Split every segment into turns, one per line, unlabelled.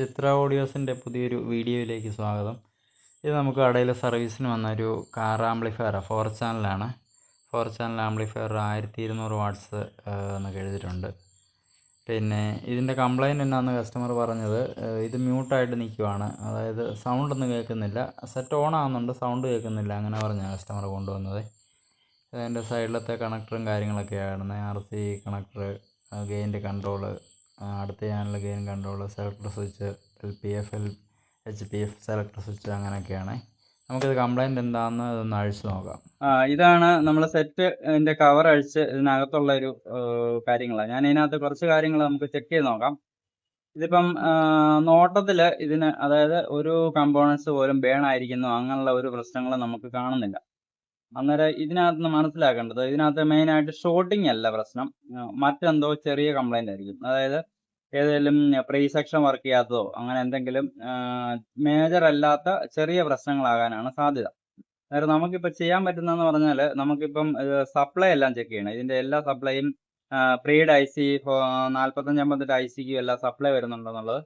ചിത്ര ഓഡിയോസിൻ്റെ പുതിയൊരു വീഡിയോയിലേക്ക് സ്വാഗതം. ഇത് നമുക്ക് കടയിൽ സർവീസിന് വന്നൊരു കാർ ആംപ്ലിഫയർ 4 ചാനലാണ്. 4 ചാനൽ ആംപ്ലിഫയർ 1200 വാട്ട്സ് എന്നൊക്കെ എഴുതിയിട്ടുണ്ട്. പിന്നെ ഇതിൻ്റെ കംപ്ലൈൻറ്റ് എന്നാന്ന് കസ്റ്റമർ പറഞ്ഞത്, ഇത് മ്യൂട്ടായിട്ട് നിൽക്കുവാണ്, അതായത് സൗണ്ടൊന്നും കേൾക്കുന്നില്ല, സെറ്റ് ഓൺ ആകുന്നുണ്ട്, സൗണ്ട് കേൾക്കുന്നില്ല, അങ്ങനെ പറഞ്ഞാൽ കസ്റ്റമർ കൊണ്ടുവന്നത്. അതിൻ്റെ സൈഡിലത്തെ കണക്ടറും കാര്യങ്ങളൊക്കെയാണ് RC കണക്ടർ, ഗെയിൻ്റെ കൺട്രോള്, അടുത്ത channel gain control, selector switch, LPF HPF selector switch, അങ്ങനെയൊക്കെയാണ്. നമുക്കിത് കംപ്ലൈൻറ്റ് എന്താണെന്ന് ഇതൊന്ന് അഴിച്ചു നോക്കാം. ഇതാണ് നമ്മൾ സെറ്റിൻ്റെ കവർ അഴിച്ച് ഇതിനകത്തുള്ള ഒരു കാര്യങ്ങളാണ്. ഞാൻ ഇതിനകത്ത് കുറച്ച് കാര്യങ്ങൾ നമുക്ക് ചെക്ക് ചെയ്ത് നോക്കാം. ഇതിപ്പം നോട്ടത്തിൽ ഇതിന്, അതായത് ഒരു കമ്പോണൻസ് പോലും ബേൺ ആയിരിക്കുന്നു അങ്ങനെയുള്ള ഒരു പ്രശ്നങ്ങൾ നമുക്ക് കാണുന്നില്ല. അന്നേരം ഇതിനകത്ത് നിന്ന് മനസ്സിലാക്കേണ്ടത്, ഇതിനകത്ത് മെയിനായിട്ട് ഷോർട്ടിങ് അല്ല പ്രശ്നം, മറ്റെന്തോ ചെറിയ കംപ്ലൈൻ്റ് ആയിരിക്കും. അതായത് ഏതെങ്കിലും പ്രീ സെക്ഷൻ വർക്ക് ചെയ്യാത്തതോ അങ്ങനെ എന്തെങ്കിലും മേജർ അല്ലാത്ത ചെറിയ പ്രശ്നങ്ങളാകാനാണ് സാധ്യത. അതായത് നമുക്കിപ്പോൾ ചെയ്യാൻ പറ്റുന്നതെന്ന് പറഞ്ഞാൽ, നമുക്കിപ്പം സപ്ലൈ എല്ലാം ചെക്ക് ചെയ്യണം. ഇതിൻ്റെ എല്ലാ സപ്ലൈയും പ്രീഡ് IC 4558 ICക്കും എല്ലാ സപ്ലൈ വരുന്നുണ്ടോയെന്നുള്ളത്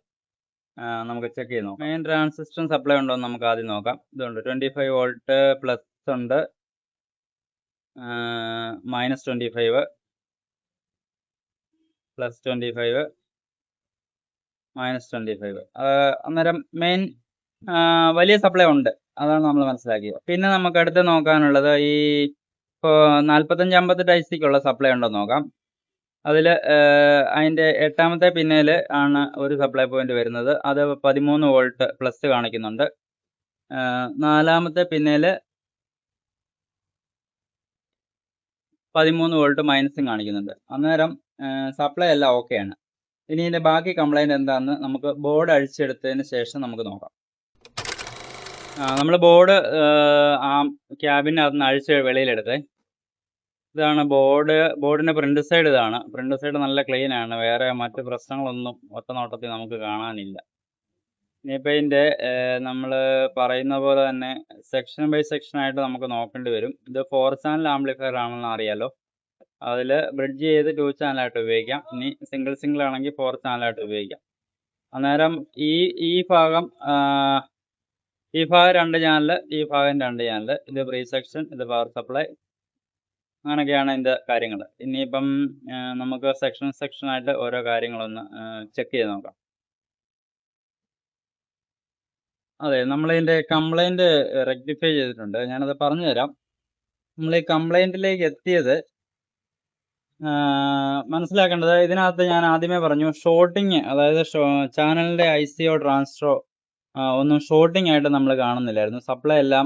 നമുക്ക് ചെക്ക് ചെയ്ത് നോക്കാം. മെയിൻ ട്രാൻസിസ്റ്റർ സപ്ലൈ ഉണ്ടോ എന്ന് നമുക്ക് ആദ്യം നോക്കാം. ഇതുണ്ട്, 25 വോൾട്ട് പ്ലസ് ഉണ്ട്, -25, +25, -25. അന്നേരം മെയിൻ വലിയ സപ്ലൈ ഉണ്ട്, അതാണ് നമ്മൾ മനസ്സിലാക്കിയത്. പിന്നെ നമുക്ക് അടുത്ത് നോക്കാനുള്ളത്, ഈ ഇപ്പോൾ 4558 ICക്കുള്ള സപ്ലൈ ഉണ്ടോ നോക്കാം. അതിൽ അതിൻ്റെ 8ാമത്തെ പിന്നിൽ ആണ് ഒരു സപ്ലൈ പോയിന്റ് വരുന്നത്. അത് 13 വോൾട്ട് പ്ലസ് കാണിക്കുന്നുണ്ട്. 4ാമത്തെ പിന്നിൽ 13 വോൾട്ട് മൈനസും കാണിക്കുന്നുണ്ട്. അന്നേരം സപ്ലൈ എല്ലാം ഓക്കെയാണ്. ഇനി ഇതിൻ്റെ ബാക്കി കംപ്ലൈൻറ്റ് എന്താണെന്ന് നമുക്ക് ബോർഡ് അഴിച്ചെടുത്തതിന് ശേഷം നമുക്ക് നോക്കാം. നമ്മൾ ബോർഡ് ആ ക്യാബിനകത്ത് നിന്ന് അഴിച്ച് വെളിയിലെടുത്തേ. ഇതാണ് ബോർഡിൻ്റെ പ്രിൻ്റ് സൈഡ്. ഇതാണ് പ്രിൻ്റ് സൈഡ്, നല്ല ക്ലീൻ ആണ്, വേറെ മറ്റ് പ്രശ്നങ്ങളൊന്നും ഒറ്റ നോട്ടത്തിൽ നമുക്ക് കാണാനില്ല. ഇനിയിപ്പോൾ ഇതിൻ്റെ നമ്മൾ പറയുന്ന പോലെ തന്നെ സെക്ഷൻ ബൈ സെക്ഷനായിട്ട് നമുക്ക് നോക്കേണ്ടി വരും. ഇത് 4 ചാനൽ ആംപ്ലിഫയർ ആണെന്ന് അറിയാലോ. അതിൽ ബ്രിഡ്ജ് ചെയ്ത് 2 ചാനലായിട്ട് ഉപയോഗിക്കാം. ഇനി സിംഗിൾ ആണെങ്കിൽ 4 ചാനലായിട്ട് ഉപയോഗിക്കാം. അന്നേരം ഈ ഭാഗം 2 ചാനൽ, ഈ ഭാഗം 2 ചാനൽ, ഇത് പ്രീ സെക്ഷൻ, ഇത് പവർ സപ്ലൈ, അങ്ങനെയൊക്കെയാണ് ഇതിൻ്റെ കാര്യങ്ങൾ. ഇനിയിപ്പം നമുക്ക് സെക്ഷനായിട്ട് ഓരോ കാര്യങ്ങളൊന്ന് ചെക്ക് ചെയ്ത് നോക്കാം. അതെ, നമ്മളിതിൻ്റെ കംപ്ലൈൻറ്റ് റെക്ടിഫൈ ചെയ്തിട്ടുണ്ട്, ഞാനത് പറഞ്ഞു തരാം. നമ്മൾ ഈ കംപ്ലൈൻറ്റിലേക്ക് എത്തിയത് മനസ്സിലാക്കേണ്ടത്, ഇതിനകത്ത് ഞാൻ ആദ്യമേ പറഞ്ഞു ഷോർട്ടിങ്, അതായത് ചാനലിൻ്റെ ICയോ ട്രാൻസിസ്റ്ററോ ഒന്നും ഷോർട്ടിങ് ആയിട്ട് നമ്മൾ കാണുന്നില്ലായിരുന്നു. സപ്ലൈ എല്ലാം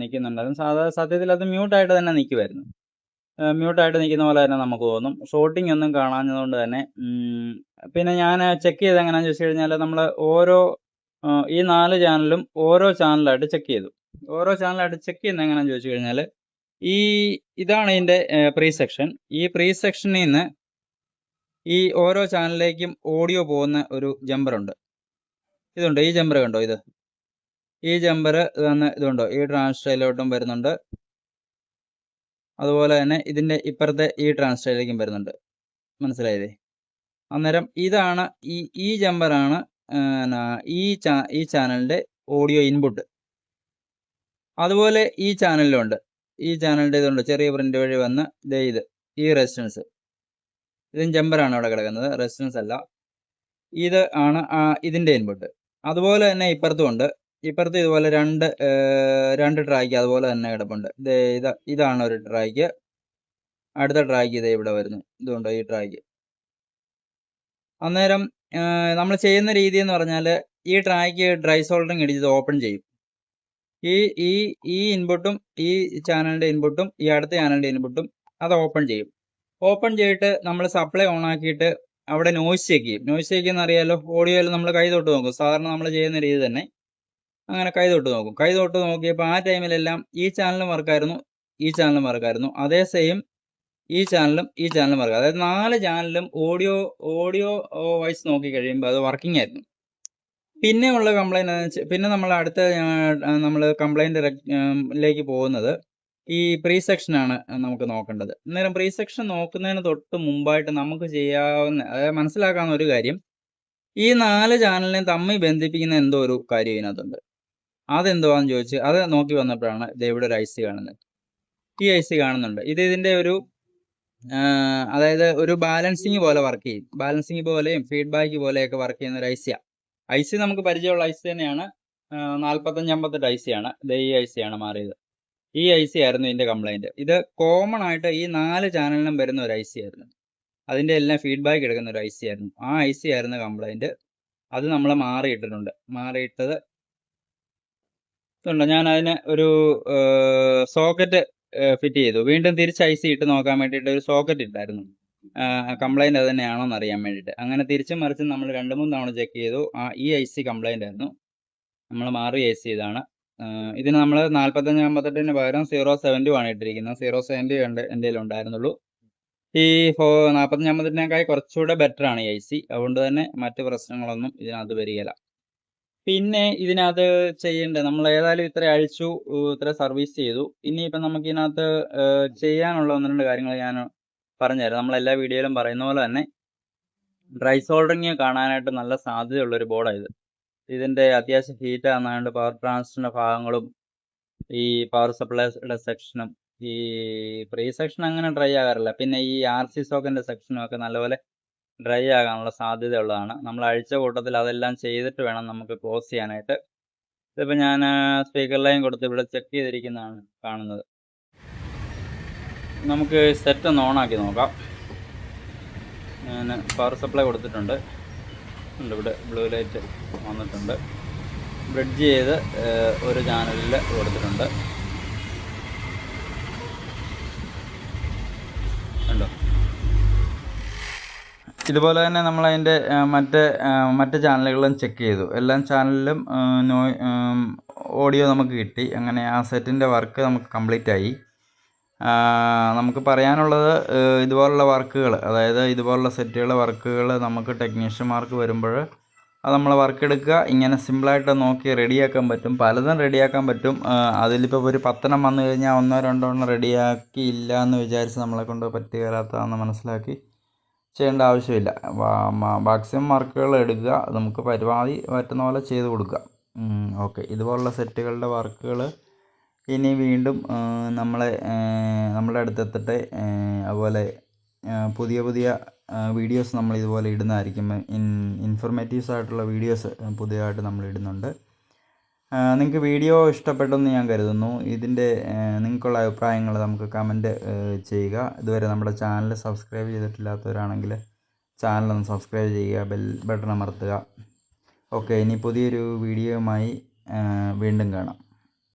നിൽക്കുന്നുണ്ടായിരുന്നു. സത്യത്തിൽ അത് മ്യൂട്ടായിട്ട് തന്നെ നിൽക്കുമായിരുന്നു. മ്യൂട്ടായിട്ട് നിൽക്കുന്ന പോലെ തന്നെ നമുക്ക് തോന്നും. ഷോർട്ടിങ് ഒന്നും കാണാഞ്ഞതുകൊണ്ട് തന്നെ. പിന്നെ ഞാൻ ചെക്ക് ചെയ്ത് എങ്ങനെയാണെന്ന് ചോദിച്ചു കഴിഞ്ഞാൽ, നമ്മൾ ഈ 4 ചാനലും ഓരോ ചാനലായിട്ട് ചെക്ക് ചെയ്തു. ഓരോ ചാനലായിട്ട് ചെക്ക് ചെയ്യുന്നത് എങ്ങനെയാണെന്ന് ചോദിച്ചു കഴിഞ്ഞാൽ, ഇതാണ് ഇതിൻ്റെ പ്രീ സെക്ഷൻ. ഈ പ്രീ സെക്ഷനിൽ നിന്ന് ഈ ഓരോ ചാനലിലേക്കും ഓഡിയോ പോകുന്ന ഒരു ജമ്പറുണ്ട്. ഇതുണ്ട്, ഈ ജമ്പർ കണ്ടോ, ഈ ജമ്പർ ഇതുണ്ടോ, ഈ ട്രാൻസിസ്റ്ററിലോട്ടും വരുന്നുണ്ട്. അതുപോലെ തന്നെ ഇതിൻ്റെ ഇപ്പുറത്തെ ഈ ട്രാൻസിസ്റ്ററിലേക്കും വരുന്നുണ്ട്. മനസ്സിലായില്ലേ? അന്നേരം ഇതാണ് ഈ ജമ്പറാണ് ഈ ചാനലിൻ്റെ ഓഡിയോ ഇൻപുട്ട്. അതുപോലെ ഈ ചാനലിലുണ്ട്, ഈ ചാനലിൻ്റെ ഇതുണ്ട്, ചെറിയ പ്രിൻ്റ് വഴി വന്ന് ഈ റെസിസ്റ്റൻസ്, ഇതും ജമ്പറാണ് അവിടെ കിടക്കുന്നത്, റെസിസ്റ്റൻസ് അല്ല. ഇത് ആണ് ഇതിൻ്റെ ഇൻപുട്ട്. അതുപോലെ തന്നെ ഇപ്പുറത്തും ഉണ്ട്. ഇപ്പുറത്ത് ഇതുപോലെ രണ്ട് ട്രാക്ക് അതുപോലെ തന്നെ കിടപ്പുണ്ട്. ഇതാണ് ഒരു ട്രാക്ക്. അടുത്ത ട്രാക്ക് ഇവിടെ വരുന്നു, ഇതുണ്ട് ഈ ട്രാക്ക്. അന്നേരം നമ്മൾ ചെയ്യുന്ന രീതി എന്ന് പറഞ്ഞാൽ, ഈ ട്രാക്ക് ഡ്രൈ സോൾഡറിങ് ഇടിച്ച് ഓപ്പൺ ചെയ്യും. ഈ ഇൻപുട്ടും ഈ ചാനലിൻ്റെ ഇൻപുട്ടും ഈ അടുത്ത ചാനലിൻ്റെ ഇൻപുട്ടും അത് ഓപ്പൺ ചെയ്യും. ഓപ്പൺ ചെയ്തിട്ട് നമ്മൾ സപ്ലൈ ഓൺ ആക്കിയിട്ട് അവിടെ നോയ്സ് ചെക്ക് ചെയ്യും. നോയ്സ് ചെക്ക് ചെയ്യുന്ന അറിയാലോ, ഓഡിയോയിൽ നമ്മൾ കൈ തൊട്ട് നോക്കും. സാധാരണ നമ്മൾ ചെയ്യുന്ന രീതി തന്നെ അങ്ങനെ കൈ തൊട്ട് നോക്കും. കൈ തൊട്ട് നോക്കിയപ്പോൾ ആ ടൈമിലെല്ലാം ഈ ചാനലും വർക്കായിരുന്നു, ഈ ചാനലും വർക്കായിരുന്നു. അതേ സെയിം ഈ ചാനലും വർക്കായിരുന്നു. അതായത് 4 ചാനലും ഓഡിയോ വൈസ് നോക്കി കഴിയുമ്പോൾ അത് വർക്കിംഗ് ആയിരുന്നു. പിന്നെ ഉള്ള കംപ്ലൈൻറ്റ്, പിന്നെ നമ്മൾ കംപ്ലൈൻറ്റിലേക്ക് പോകുന്നത് ഈ പ്രീ സെക്ഷനാണ് നമുക്ക് നോക്കേണ്ടത്. അന്നേരം പ്രീ സെക്ഷൻ നോക്കുന്നതിന് തൊട്ട് മുമ്പായിട്ട് നമുക്ക് ചെയ്യാവുന്ന, അതായത് മനസ്സിലാക്കാവുന്ന ഒരു കാര്യം,
ഈ 4 ചാനലിനെയും തമ്മിൽ ബന്ധിപ്പിക്കുന്ന എന്തോ ഒരു കാര്യം ഇതിനകത്തുണ്ട്. അതെന്തുവാന്ന് ചോദിച്ച് അത് നോക്കി വന്നപ്പോഴാണ് ദേ ഇവിടെ ഒരു IC കാണുന്നത്. ഈ IC കാണുന്നുണ്ട്. ഇതിന്റെ ഒരു അതായത് ഒരു ബാലൻസിങ് പോലെ വർക്ക് ചെയ്യും. ബാലൻസിങ് പോലെയും ഫീഡ്ബാക്ക് പോലെയൊക്കെ വർക്ക് ചെയ്യുന്ന ഒരു IC-യാണ്. IC നമുക്ക് പരിചയമുള്ള IC തന്നെയാണ്. 4558 IC ആണ്. ദേ ഈ IC ആണ് മാറിയത്. ഈ IC ആയിരുന്നു ഇതിന്റെ കംപ്ലൈന്റ്. ഇത് കോമൺ ആയിട്ട് ഈ 4 ചാനലിനും വരുന്ന ഒരു IC ആയിരുന്നു. അതിന്റെ എല്ലാം ഫീഡ്ബാക്ക് എടുക്കുന്ന ഒരു IC ആയിരുന്നു. ആ IC ആയിരുന്നു കംപ്ലൈന്റ്. അത് നമ്മൾ മാറിയിട്ടിട്ടുണ്ട്. മാറിയിട്ടത് ഉണ്ട്. ഞാൻ അതിന് ഒരു സോക്കറ്റ് ഫിറ്റ് ചെയ്തു. വീണ്ടും തിരിച്ച് IC ഇട്ട് നോക്കാൻ വേണ്ടിയിട്ട് ഒരു സോക്കറ്റ് ഇട്ടായിരുന്നു. കംപ്ലൈന്റ് അത് തന്നെയാണോ എന്ന് അറിയാൻ വേണ്ടിയിട്ട്. അങ്ങനെ തിരിച്ചും മറിച്ചും നമ്മൾ 2-3 തവണ ചെക്ക് ചെയ്തു. ഈ IC കംപ്ലൈന്റ് ആയിരുന്നു. നമ്മൾ മാറി IC ഇതാണ്. ഇതിന് നമ്മൾ 4558 പകരം 072 ആണ് ഇട്ടിരിക്കുന്നത്. 072 എൻ്റെ കയ്യിൽ ഉണ്ടായിരുന്നുള്ളൂ. ഈ 4558 കുറച്ചുകൂടെ ബെറ്റർ ആണ് ഈ IC. അതുകൊണ്ട് തന്നെ മറ്റ് പ്രശ്നങ്ങളൊന്നും ഇതിനകത്ത് വരികയില്ല. പിന്നെ ഇതിനകത്ത് ചെയ്യേണ്ടത് നമ്മൾ ഏതായാലും ഇത്ര അഴിച്ചു, ഇത്ര സർവീസ് ചെയ്തു. ഇനിയിപ്പം നമുക്ക് ഇതിനകത്ത് ചെയ്യാനുള്ള 1-2 കാര്യങ്ങൾ ഞാൻ പറഞ്ഞുതരാം. നമ്മളെല്ലാ വീഡിയോയിലും പറയുന്ന പോലെ തന്നെ ഡ്രൈ സോൾഡറിങ് കാണാനായിട്ട് നല്ല സാധ്യതയുള്ളൊരു ബോർഡാണ് ഇത്. ഇതിൻ്റെ അത്യാവശ്യം ഹീറ്റ് ആകുന്നതുകൊണ്ട് പവർ ട്രാൻസിസ്റ്ററിൻ്റെ ഭാഗങ്ങളും ഈ പവർ സപ്ലൈയുടെ സെക്ഷനും ഈ പ്രീ സെക്ഷൻ അങ്ങനെ ഡ്രൈ ആകാറില്ല. പിന്നെ ഈ RC സോക്കറ്റിൻ്റെ സെക്ഷനും ഒക്കെ നല്ലപോലെ ഡ്രൈ ആകാനുള്ള സാധ്യത ഉള്ളതാണ്. നമ്മൾ അഴിച്ച കൂട്ടത്തിൽ അതെല്ലാം ചെയ്തിട്ട് വേണം നമുക്ക് ക്ലോസ് ചെയ്യാനായിട്ട്. ഇതിപ്പോൾ ഞാൻ സ്പീക്കർ ലൈൻ കൊടുത്ത് ഇവിടെ ചെക്ക് ചെയ്തിരിക്കുന്നതാണ് കാണുന്നത്. നമുക്ക് സെറ്റ് ഒന്ന് ഓണാക്കി നോക്കാം. ഞാൻ പവർ സപ്ലൈ കൊടുത്തിട്ടുണ്ട്. ഇവിടെ ബ്ലൂ ലൈറ്റ് വന്നിട്ടുണ്ട്. ബ്രിഡ്ജ് ചെയ്ത് ഒരു ചാനലിൽ കൊടുത്തിട്ടുണ്ട്. കണ്ടോ? ഇതുപോലെ തന്നെ നമ്മളതിൻ്റെ മറ്റ് ചാനലുകളും ചെക്ക് ചെയ്തു. എല്ലാ ചാനലിലും ഓഡിയോ നമുക്ക് കിട്ടി. അങ്ങനെ ആ സെറ്റിൻ്റെ വർക്ക് നമുക്ക് കംപ്ലീറ്റ് ആയി. നമുക്ക് പറയാനുള്ളത് ഇതുപോലുള്ള വർക്കുകൾ, അതായത് ഇതുപോലുള്ള സെറ്റുകളുടെ വർക്കുകൾ നമുക്ക് ടെക്നീഷ്യന്മാർക്ക് വരുമ്പോൾ അത് നമ്മൾ വർക്ക് എടുക്കുക. ഇങ്ങനെ സിമ്പിളായിട്ട് നോക്കി റെഡിയാക്കാൻ പറ്റും. പലതും റെഡിയാക്കാൻ പറ്റും. അതിലിപ്പോൾ ഒരു 10 വന്നു കഴിഞ്ഞാൽ 1-2 റെഡിയാക്കിയില്ല എന്ന് വിചാരിച്ച് നമ്മളെ കൊണ്ട് പറ്റുകയില്ലാത്തതാണെന്ന് മനസ്സിലാക്കി ചെയ്യേണ്ട ആവശ്യമില്ല. മാക്സിമം വർക്കുകൾ എടുക്കുക. നമുക്ക് പരമാവധി പറ്റുന്ന പോലെ ചെയ്ത് കൊടുക്കുക. ഓക്കെ, ഇതുപോലുള്ള സെറ്റുകളുടെ വർക്കുകൾ ഇനി വീണ്ടും നമ്മുടെ അടുത്തെത്തട്ടെ. അതുപോലെ പുതിയ വീഡിയോസ് നമ്മൾ ഇതുപോലെ ഇടുന്നതായിരിക്കും. ഇൻഫോർമേറ്റീവ്സ് ആയിട്ടുള്ള വീഡിയോസ് പുതിയതായിട്ട് നമ്മൾ ഇടുന്നുണ്ട്. നിങ്ങൾക്ക് വീഡിയോ ഇഷ്ടപ്പെട്ടെന്ന് ഞാൻ കരുതുന്നു. ഇതിൻ്റെ നിങ്ങൾക്കുള്ള അഭിപ്രായങ്ങൾ നമുക്ക് കമൻറ്റ് ചെയ്യുക. ഇതുവരെ നമ്മുടെ ചാനൽ സബ്സ്ക്രൈബ് ചെയ്തിട്ടില്ലാത്തവരാണെങ്കിൽ ചാനലൊന്ന് സബ്സ്ക്രൈബ് ചെയ്യുക, ബെൽ ബട്ടൺ അമർത്തുക. ഓക്കെ, ഇനി പുതിയൊരു വീഡിയോയുമായി വീണ്ടും കാണാം.